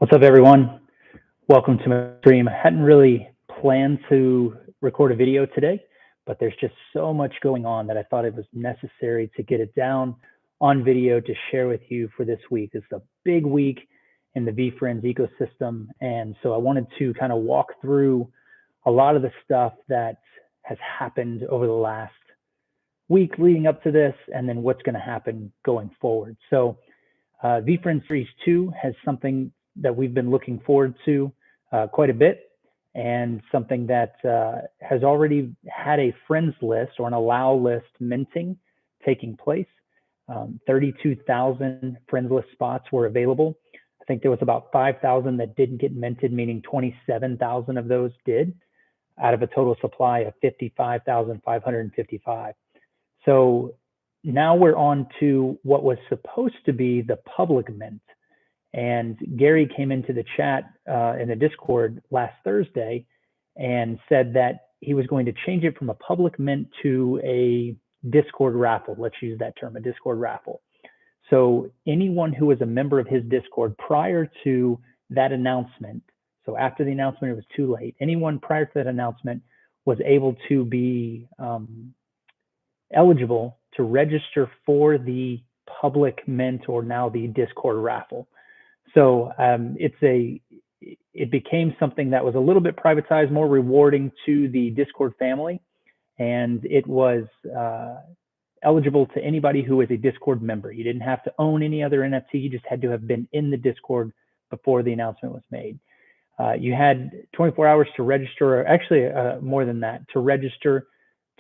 What's up, everyone? Welcome to my stream. I hadn't really planned to record a video today, but there's just so much going on that I thought it was necessary to get it down on video to share with you for this week. It's a big week in the VeeFriends ecosystem, and so I wanted to kind of walk through a lot of the stuff that has happened over the last week leading up to this, and then what's going to happen going forward. So VeeFriends Series 2 has something that we've been looking forward to quite a bit, and something that has already had a friends list or an allow list minting taking place. 32,000 friends list spots were available. I think there was about 5,000 that didn't get minted, meaning 27,000 of those did, out of a total supply of 55,555. So now we're on to what was supposed to be the public mint. And Gary came into the chat in the Discord last Thursday and said that he was going to change it from a public mint to a Discord raffle. Let's use that term, a Discord raffle. So anyone who was a member of his Discord prior to that announcement, so after the announcement, it was too late. Anyone prior to that announcement was able to be eligible to register for the public mint, or now the Discord raffle. So it became something that was a little bit privatized, more rewarding to the Discord family, and it was eligible to anybody who was a Discord member. You didn't have to own any other NFT, you just had to have been in the Discord before the announcement was made. You had 24 hours to register, or actually more than that, to register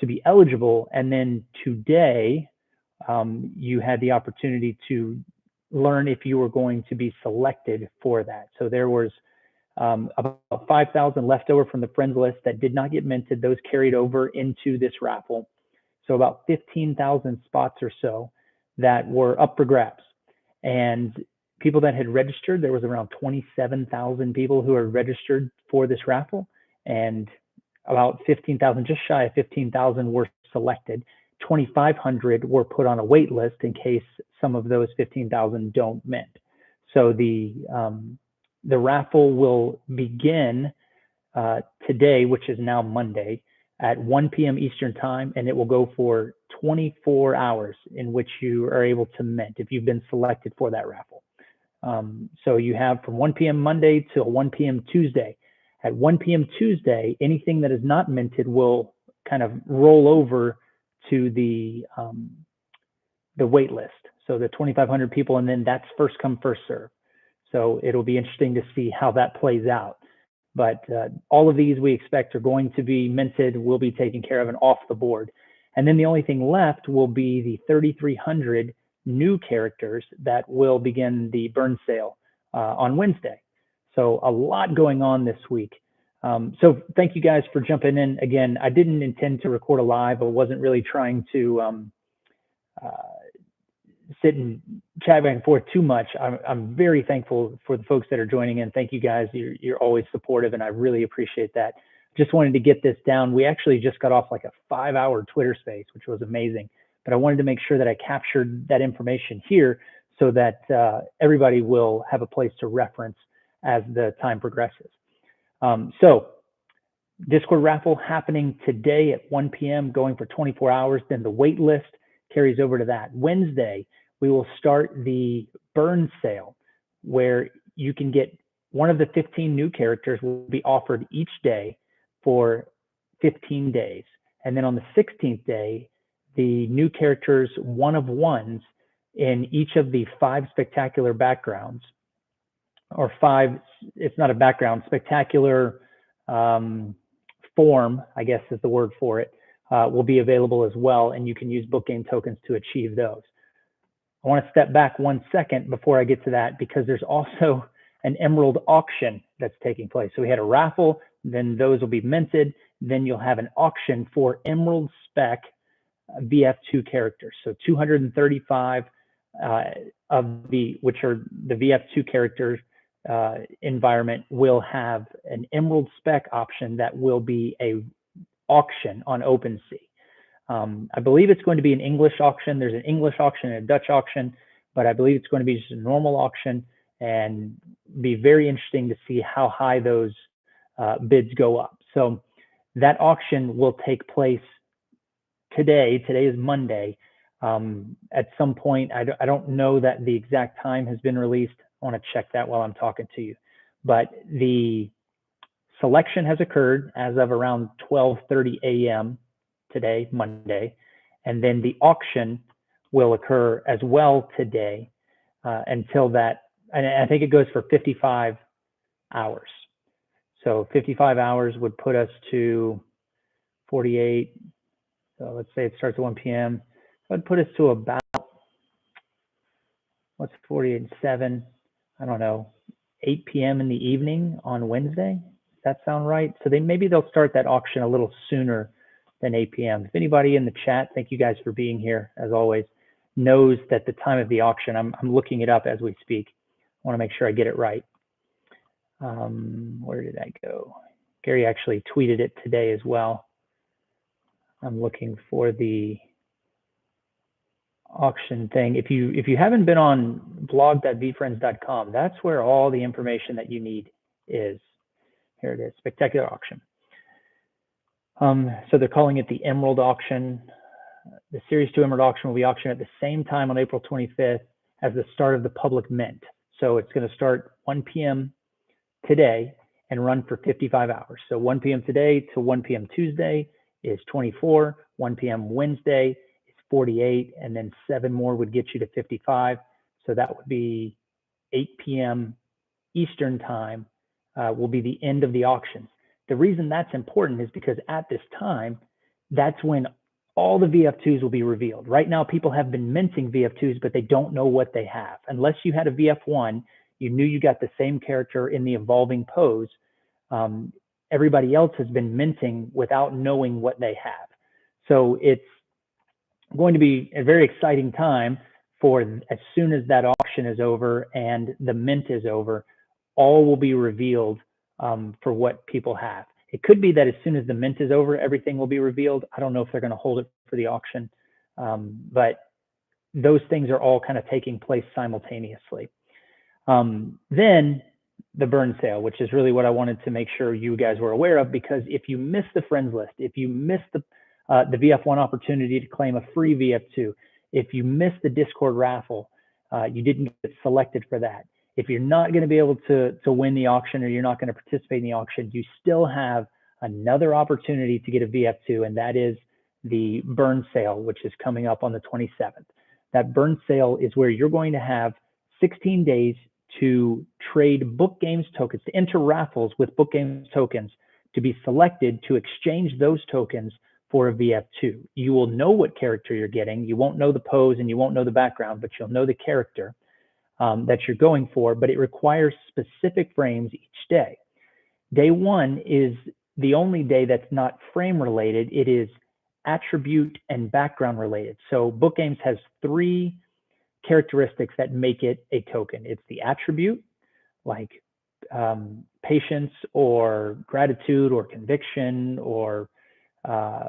to be eligible, and then today you had the opportunity to learn if you were going to be selected for that. So there was about 5,000 left over from the friends list that did not get minted. Those carried over into this raffle. So about 15,000 spots or so that were up for grabs. And people that had registered, there was around 27,000 people who are registered for this raffle, and about 15,000, just shy of 15,000 were selected. 2,500 were put on a wait list in case some of those 15,000 don't mint. So the raffle will begin today, which is now Monday, at 1 p.m. Eastern time, and it will go for 24 hours in which you are able to mint if you've been selected for that raffle. So you have from 1 p.m. Monday till 1 p.m. Tuesday. At 1 p.m. Tuesday, anything that is not minted will kind of roll over to the wait list. So the 2,500 people, and then that's first come, first serve. So it'll be interesting to see how that plays out. But all of these we expect are going to be minted, will be taken care of and off the board. And then the only thing left will be the 3,300 new characters that will begin the burn sale on Wednesday. So a lot going on this week. So thank you guys for jumping in. Again, I didn't intend to record a live. I wasn't really trying to sit and chat back and forth too much. I'm very thankful for the folks that are joining in. Thank you guys. You're always supportive, and I really appreciate that. Just wanted to get this down. We actually just got off like a 5-hour Twitter space, which was amazing. But I wanted to make sure that I captured that information here so that everybody will have a place to reference as the time progresses. So Discord raffle happening today at 1 p.m., going for 24 hours. Then the wait list carries over to that. Wednesday, we will start the burn sale, where you can get one of the 15 new characters will be offered each day for 15 days. And then on the 16th day, the new characters, one of ones in each of the 5 spectacular backgrounds, or 5, it's not a background, spectacular form, I guess is the word for it, will be available as well, and you can use book game tokens to achieve those. I want to step back 1 second before I get to that, because there's also an emerald auction that's taking place. So we had a raffle, then those will be minted, then you'll have an auction for emerald spec VF2 characters. So 235 of the, which are the VF2 characters environment, will have an emerald spec option that will be a auction on OpenSea. I believe it's going to be an English auction. There's an English auction and a Dutch auction, but I believe it's going to be just a normal auction. And be very interesting to see how high those bids go up. So that auction will take place today. Today is Monday. At some point, I don't know that the exact time has been released. I want to check that while I'm talking to you. But the selection has occurred as of around 12:30 a.m. today, Monday, and then the auction will occur as well today until that, and I think it goes for 55 hours. So 55 hours would put us to 48. So let's say it starts at 1 p.m. That would put us to about, what's 48 and 7? I don't know, 8 p.m. in the evening on Wednesday. Does that sound right? So maybe they'll start that auction a little sooner than 8 p.m. If anybody in the chat, thank you guys for being here, as always, knows that the time of the auction, I'm looking it up as we speak. I want to make sure I get it right. Where did I go? Gary actually tweeted it today as well. I'm looking for the auction thing. If you haven't been on blog.veefriends.com, that's where all the information that you need is. Here it is, spectacular auction. So they're calling it the Emerald Auction. The Series 2 Emerald Auction will be auctioned at the same time on April 25th as the start of the public mint. So it's going to start 1 p.m. today and run for 55 hours. So 1 p.m. today to 1 p.m. Tuesday is 24, 1 p.m. Wednesday is 48, and then 7 more would get you to 55. So that would be 8 p.m. Eastern time will be the end of the auctions. The reason that's important is because at this time, that's when all the VF2s will be revealed. Right now, people have been minting VF2s, but they don't know what they have. Unless you had a VF1, you knew you got the same character in the evolving pose. Everybody else has been minting without knowing what they have. So it's going to be a very exciting time for as soon as that auction is over and the mint is over, all will be revealed for what people have. It could be that as soon as the mint is over, everything will be revealed. I don't know if they're going to hold it for the auction, but those things are all kind of taking place simultaneously. Then the burn sale, which is really what I wanted to make sure you guys were aware of, because if you miss the friends list, if you miss the VF1 opportunity to claim a free VF2, if you miss the Discord raffle, you didn't get selected for that. If you're not going to be able to win the auction, or you're not going to participate in the auction, you still have another opportunity to get a VF2, and that is the burn sale, which is coming up on the 27th. That burn sale is where you're going to have 16 days to trade book games tokens, to enter raffles with book games tokens, to be selected to exchange those tokens for a VF2. You will know what character you're getting. You won't know the pose and you won't know the background, but you'll know the character that you're going for, but it requires specific frames each day. Day 1 is the only day that's not frame related. It is attribute and background related. So book games has 3 characteristics that make it a token. It's the attribute, like patience or gratitude or conviction or I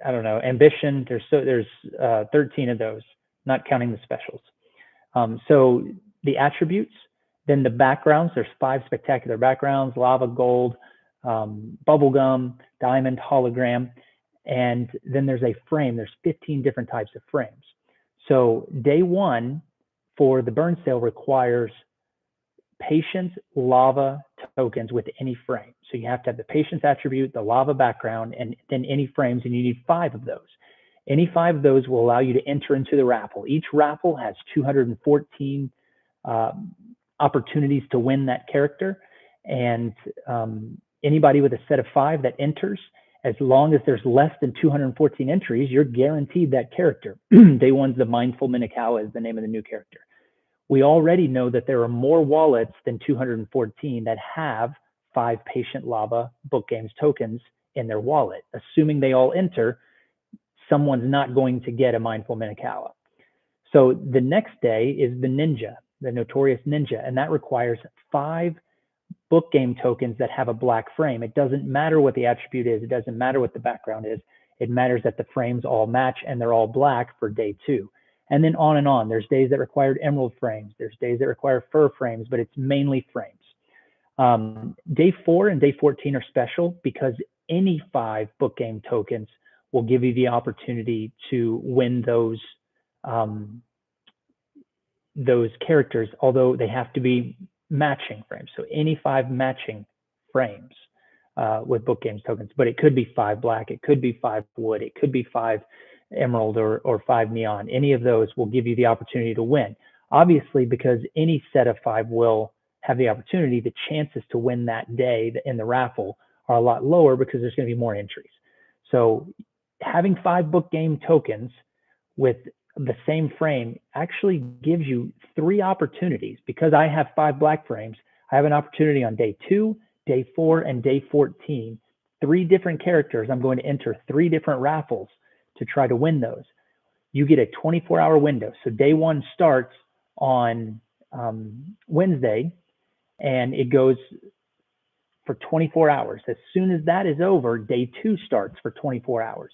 don't know, ambition. There's 13 of those, not counting the specials. So the attributes, then the backgrounds, there's 5 spectacular backgrounds: lava, gold, bubblegum, diamond, hologram, and then there's a frame. There's 15 different types of frames. So day 1 for the burn sale requires patience lava tokens with any frame. So you have to have the patience attribute, the lava background, and then any frames, and you need 5 of those. Any 5 of those will allow you to enter into the raffle. Each raffle has 214 opportunities to win that character, and anybody with a set of 5 that enters, as long as there's less than 214 entries, you're guaranteed that character. Day 1's the Mindful Minakawa is the name of the new character. We already know that there are more wallets than 214 that have 5 Patient Lava Book Games tokens in their wallet. Assuming they all enter, someone's not going to get a Mindful Minakawa. So the next day is the Ninja, the Notorious Ninja, and that requires 5 book game tokens that have a black frame. It doesn't matter what the attribute is. It doesn't matter what the background is. It matters that the frames all match and they're all black for day 2. And then on and on. There's days that required emerald frames. There's days that require fur frames, but it's mainly frames. Day 4 and day 14 are special because any 5 book game tokens will give you the opportunity to win those characters, although they have to be matching frames. So any 5 matching frames with book games tokens, but it could be 5 black, it could be 5 wood, it could be 5 emerald or 5 neon. Any of those will give you the opportunity to win. Obviously, because any set of 5 will have the opportunity, the chances to win that day in the raffle are a lot lower because there's going to be more entries. So having 5 book game tokens with the same frame actually gives you 3 opportunities. Because I have 5 black frames, I have an opportunity on day 2, day 4, and day 14. 3 different characters. I'm going to enter 3 different raffles to try to win those. You get a 24-hour window. So day 1 starts on Wednesday, and it goes for 24 hours. As soon as that is over, day 2 starts for 24 hours.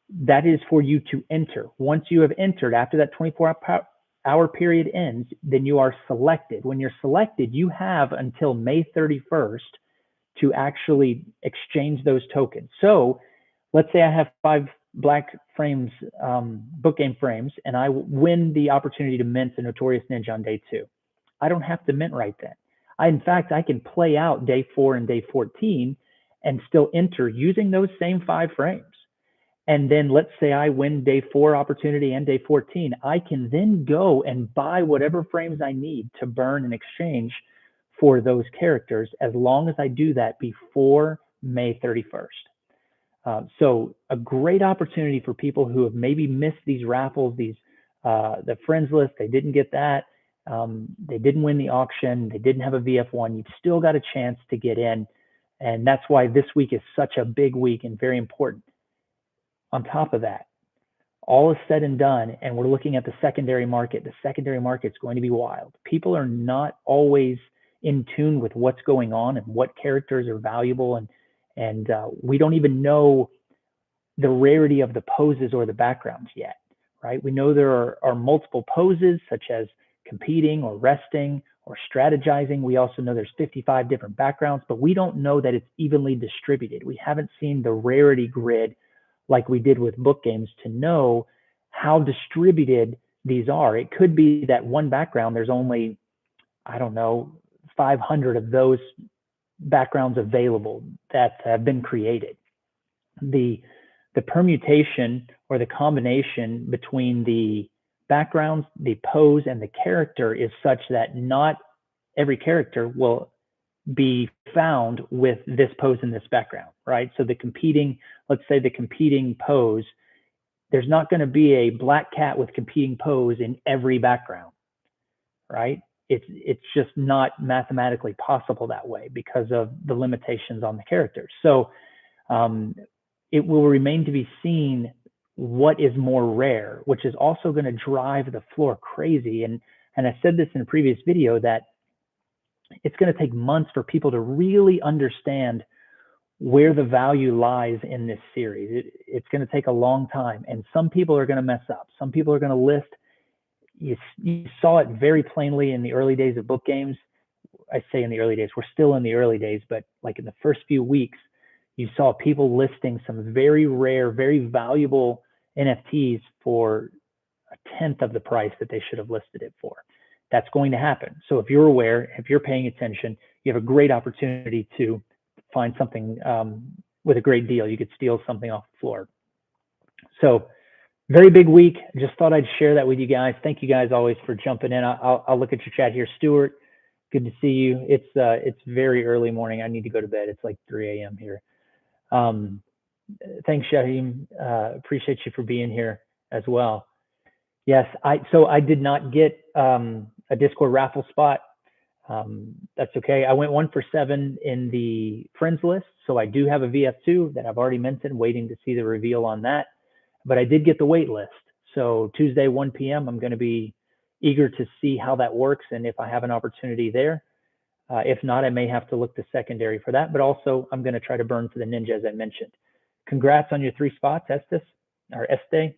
That is for you to enter. Once you have entered, after that 24-hour period ends, then you are selected. When you're selected, you have until May 31st to actually exchange those tokens. So let's say I have 5 black frames, book game frames, and I win the opportunity to mint the Notorious Ninja on day 2. I don't have to mint right then. In fact, I can play out day 4 and day 14 and still enter using those same 5 frames. And then let's say I win day 4 opportunity and day 14, I can then go and buy whatever frames I need to burn in exchange for those characters, as long as I do that before May 31st. So a great opportunity for people who have maybe missed these raffles, the friends list, they didn't get that. They didn't win the auction. They didn't have a VF1. You've still got a chance to get in. And that's why this week is such a big week and very important. On top of that, all is said and done, and we're looking at the secondary market. The secondary market is going to be wild. People are not always in tune with what's going on and what characters are valuable, and we don't even know the rarity of the poses or the backgrounds yet, right? We know there are multiple poses, such as competing or resting or strategizing. We also know there's 55 different backgrounds, but we don't know that it's evenly distributed. We haven't seen the rarity grid like we did with book games to know how distributed these are. It could be that one background, there's only, I don't know, 500 of those backgrounds available that have been created. The permutation or the combination between the backgrounds, the pose, and the character is such that not every character will be found with this pose in this background, right? So let's say the competing pose, there's not going to be a black cat with competing pose in every background, right? It's just not mathematically possible that way because of the limitations on the characters. So it will remain to be seen what is more rare, which is also going to drive the floor crazy. And I said this in a previous video that it's going to take months for people to really understand where the value lies in this series. It's going to take a long time, and some people are going to mess up. Some people are going to list. You saw it very plainly in the early days of book games. I say in the early days, we're still in the early days, but like in the first few weeks, you saw people listing some very rare, very valuable NFTs for 1/10 of the price that they should have listed it for. That's going to happen. So if you're aware, if you're paying attention, you have a great opportunity to find something with a great deal. You could steal something off the floor. So very big week. Just thought I'd share that with you guys. Thank you guys always for jumping in. I'll look at your chat here. Stuart, good to see you. It's very early morning. I need to go to bed. It's like 3 a.m. here. Thanks, Shaheem. Appreciate you for being here as well. Yes, so I did not get a Discord raffle spot. That's okay. I went 1 for 7 in the friends list, so I do have a VF2 that I've already mentioned, waiting to see the reveal on that. But I did get the wait list. So Tuesday, 1 p.m., I'm going to be eager to see how that works and if I have an opportunity there. If not, I may have to look to secondary for that, but also I'm going to try to burn for the Ninja, as I mentioned. Congrats on your 3 spots, Este.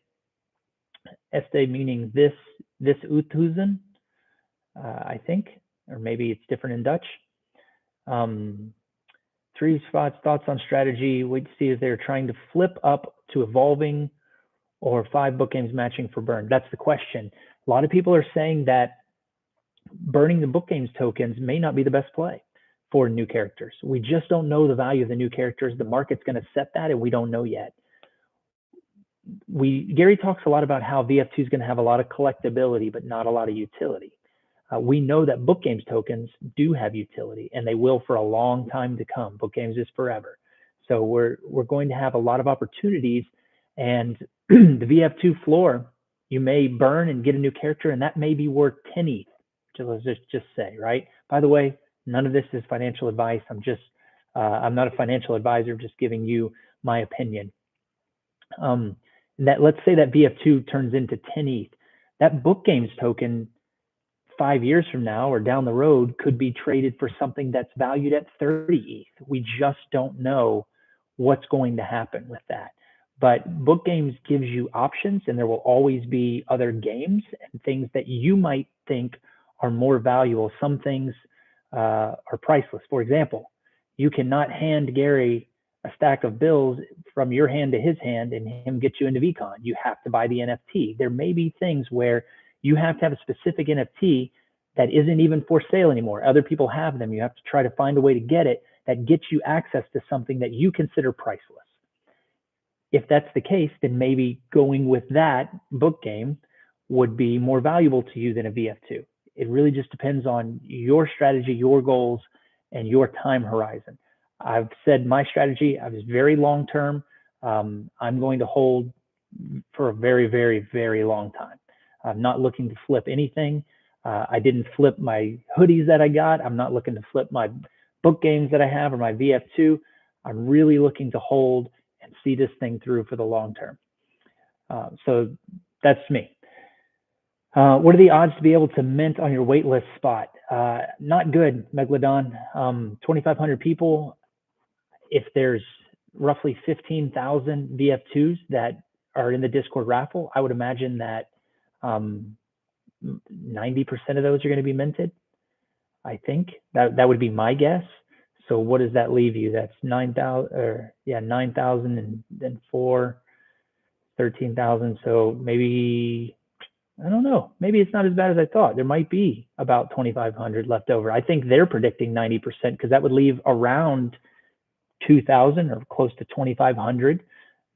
Este meaning this Uthusen, I think, or maybe it's different in Dutch. Um, three spots, thoughts on strategy. Wait to see if they're trying to flip up to evolving or 5 book games matching for burn. That's the question. A lot of people are saying that burning the book games tokens may not be the best play for new characters. We just don't know the value of the new characters. The market's going to set that, and we don't know yet. Gary talks a lot about how VF2 is going to have a lot of collectability, but not a lot of utility. We know that book games tokens do have utility, and they will for a long time to come. Book games is forever. So we're going to have a lot of opportunities, and the VF2 floor, you may burn and get a new character, and that may be worth 10 ETH. Let's just say, right? By the way, none of this is financial advice. I'm not a financial advisor. I'm just giving you my opinion. That let's say that VF2 turns into 10 ETH. That book games token 5 years from now or down the road could be traded for something that's valued at 30 ETH. We just don't know what's going to happen with that. But book games gives you options, and there will always be other games and things that you might think are more valuable. Some things are priceless. For example, you cannot hand Gary a stack of bills from your hand to his hand and him get you into VCon. You have to buy the NFT. There may be things where you have to have a specific NFT that isn't even for sale anymore. Other people have them. You have to try to find a way to get it that gets you access to something that you consider priceless. If that's the case, then maybe going with that book game would be more valuable to you than a VF2. It really just depends on your strategy, your goals, and your time horizon. I've said my strategy, I was very long term. I'm going to hold for a very, very, very long time. I'm not looking to flip anything. I didn't flip my hoodies that I got. I'm not looking to flip my book games that I have or my VF2. I'm really looking to hold and see this thing through for the long term. So that's me. What are the odds to be able to mint on your waitlist spot? Not good, Megalodon. 2,500 people. If there's roughly 15,000 VF2s that are in the Discord raffle, I would imagine that 90% of those are going to be minted. I think that would be my guess. So what does that leave you? That's 9,000, or yeah, 9,000 and then 13,000. So maybe, I don't know, maybe it's not as bad as I thought. There might be about 2,500 left over. I think they're predicting 90% because that would leave around 2,000 or close to 2,500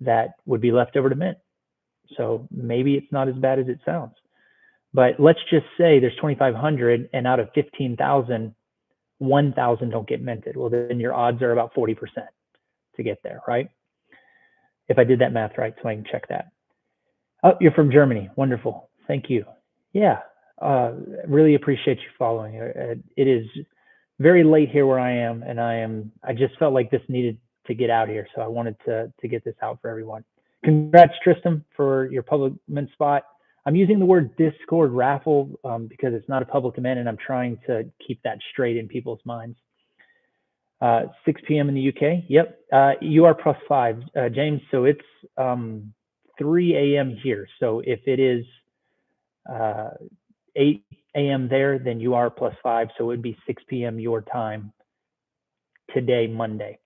that would be left over to mint. So maybe it's not as bad as it sounds. But let's just say there's 2,500 and out of 15,000, 1,000 don't get minted. Well, then your odds are about 40% to get there, right? If I did that math right, so I can check that. Oh, you're from Germany. Wonderful. Thank you. Yeah, really appreciate you following. It is very late here where I am, and I just felt like this needed to get out here, so I wanted to get this out for everyone. Congrats, Tristan, for your public mint spot. I'm using the word Discord raffle because it's not a public event, and I'm trying to keep that straight in people's minds. 6 p.m. in the UK. Yep. You are +5, James. So it's 3 a.m. here. So if it is 8 a.m. there, then you are +5. So it would be 6 p.m. your time today, Monday.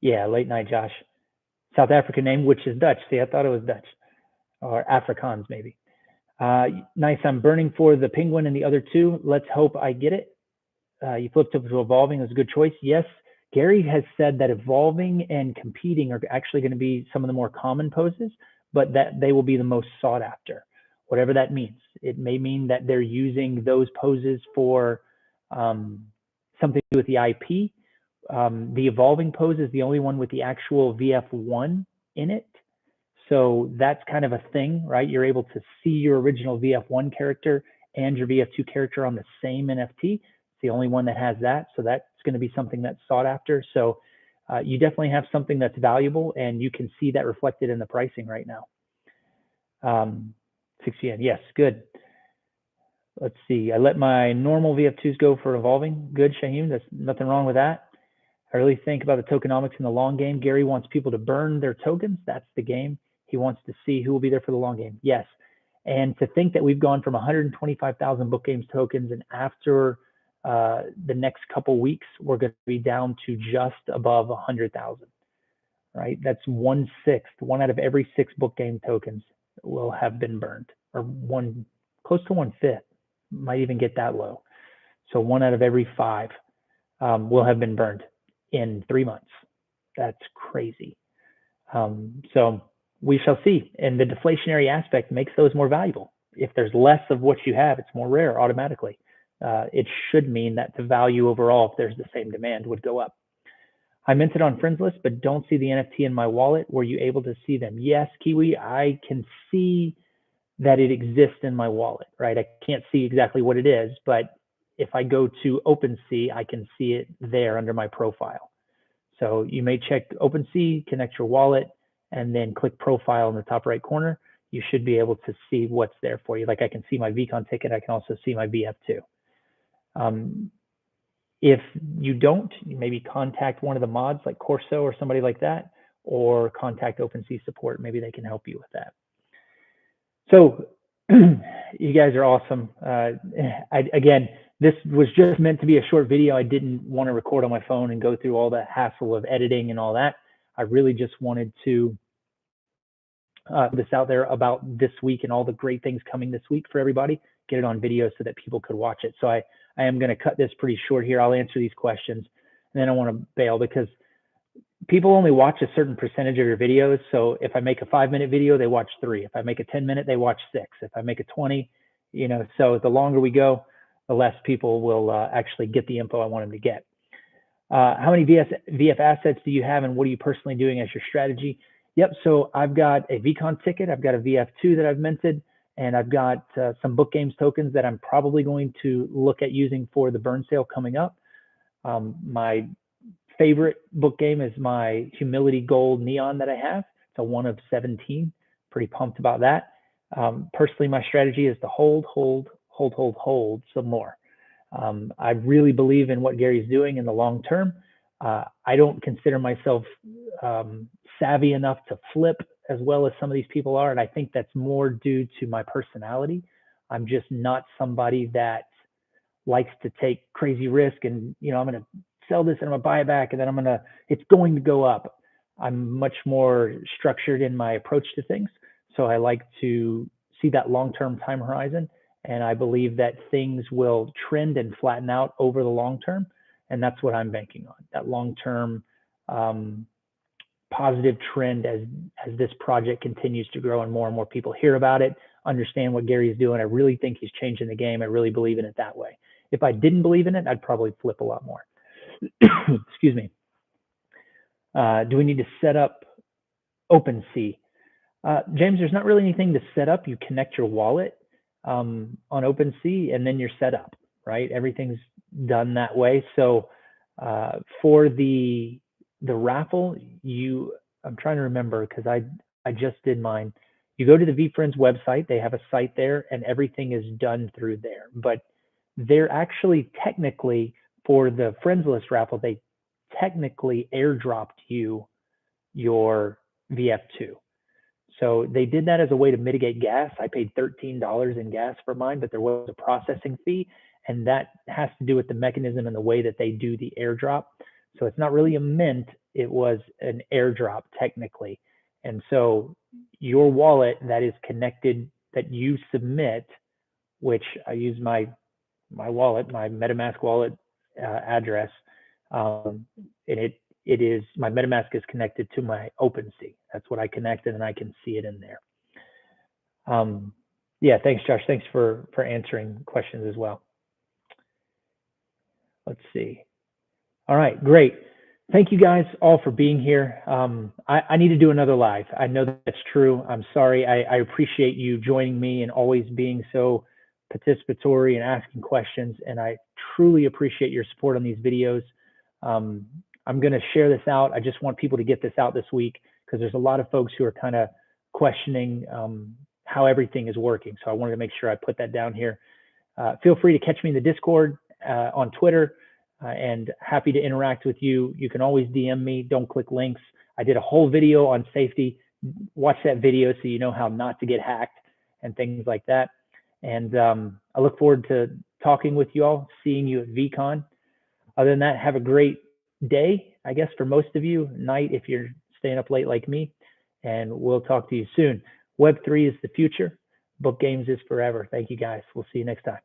Yeah, late night, Josh. South African name, which is Dutch. See, I thought it was Dutch. Or Afrikaans, maybe. Nice. I'm burning for the penguin and the other two. Let's hope I get it. You flipped up to evolving is a good choice. Yes, Gary has said that evolving and competing are actually going to be some of the more common poses, but that they will be the most sought after, whatever that means. It may mean that they're using those poses for something to do with the IP. The evolving pose is the only one with the actual VF1 in it. So that's kind of a thing, right? You're able to see your original VF1 character and your VF2 character on the same NFT. It's the only one that has that. So that's going to be something that's sought after. So you definitely have something that's valuable, and you can see that reflected in the pricing right now. 6 yen, yes, good. Let's see. I let my normal VF2s go for evolving. Good, Shaheem. There's nothing wrong with that. I really think about the tokenomics in the long game. Gary wants people to burn their tokens. That's the game. He wants to see who will be there for the long game. Yes. And to think that we've gone from 125,000 book games tokens, and after the next couple weeks, we're going to be down to just above 100,000, right? That's 1/6. One out of every 6 book game tokens will have been burned, or close to 1/5, might even get that low. So 1 out of every 5 will have been burned in 3 months. That's crazy. So we shall see. And the deflationary aspect makes those more valuable. If there's less of what you have, it's more rare automatically. It should mean that the value overall, if there's the same demand, would go up. I minted on Friends List, but don't see the NFT in my wallet. Were you able to see them? Yes, Kiwi, I can see that it exists in my wallet, right? I can't see exactly what it is, but if I go to OpenSea, I can see it there under my profile. So you may check OpenSea, connect your wallet, and then click profile in the top right corner. You should be able to see what's there for you. Like I can see my VCon ticket. I can also see my VF2. If you don't, you maybe contact one of the mods like Corso or somebody like that, or contact OpenSea support. Maybe they can help you with that. So you guys are awesome. Again, this was just meant to be a short video. I didn't want to record on my phone and go through all the hassle of editing and all that. I really just wanted to this out there about this week and all the great things coming this week for everybody, get it on video so that people could watch it. So I am going to cut this pretty short here. I'll answer these questions, and then I want to bail because people only watch a certain percentage of your videos. So if I make a 5-minute video, they watch 3. If I make a 10-minute, they watch 6. If I make a 20, so the longer we go, the less people will actually get the info I want them to get. How many VF assets do you have, and what are you personally doing as your strategy? Yep, so I've got a VCon ticket, I've got a VF2 that I've minted, and I've got some book games tokens that I'm probably going to look at using for the burn sale coming up. My favorite book game is my Humility Gold Neon that I have. It's a 1 of 17. Pretty pumped about that. Personally, my strategy is to hold some more. I really believe in what Gary's doing in the long term. I don't consider myself savvy enough to flip as well as some of these people are, and I think that's more due to my personality. I'm just not somebody that likes to take crazy risk and, I'm going to sell this and I'm going to buy it back and then it's going to go up. I'm much more structured in my approach to things. So I like to see that long-term time horizon. And I believe that things will trend and flatten out over the long term. And that's what I'm banking on, that long-term positive trend as this project continues to grow and more people hear about it, understand what Gary's doing. I really think he's changing the game. I really believe in it that way. If I didn't believe in it, I'd probably flip a lot more. Excuse me. Do we need to set up OpenSea? James, there's not really anything to set up. You connect your wallet on OpenSea and then you're set up, right? Everything's done that way. So for the raffle, I'm trying to remember because I just did mine. You go to the VeeFriends website, they have a site there and everything is done through there. But they're actually technically, for the Friends List raffle, they technically airdropped you your VF2. So they did that as a way to mitigate gas. I paid $13 in gas for mine, but there was a processing fee, and that has to do with the mechanism and the way that they do the airdrop. So it's not really a mint, it was an airdrop technically. And so your wallet that is connected, that you submit, which I use my wallet, my MetaMask wallet address, and it is, my MetaMask is connected to my OpenSea. That's what I connected, and I can see it in there. Yeah, thanks, Josh. Thanks for answering questions as well. Let's see. All right, great. Thank you guys all for being here. I need to do another live. I know that's true. I'm sorry. I appreciate you joining me and always being so participatory and asking questions. And I truly appreciate your support on these videos. I'm going to share this out. I just want people to get this out this week because there's a lot of folks who are kind of questioning how everything is working. So I wanted to make sure I put that down here. Feel free to catch me in the Discord, on Twitter, and happy to interact with you. You can always DM me. Don't click links. I did a whole video on safety. watch that video so you know how not to get hacked and things like that. And I look forward to talking with you all, seeing you at VCon. Other than that, have a great day, I guess, for most of you, night if you're staying up late like me. And we'll talk to you soon. Web3 is the future. Book games is forever. Thank you guys. We'll see you next time.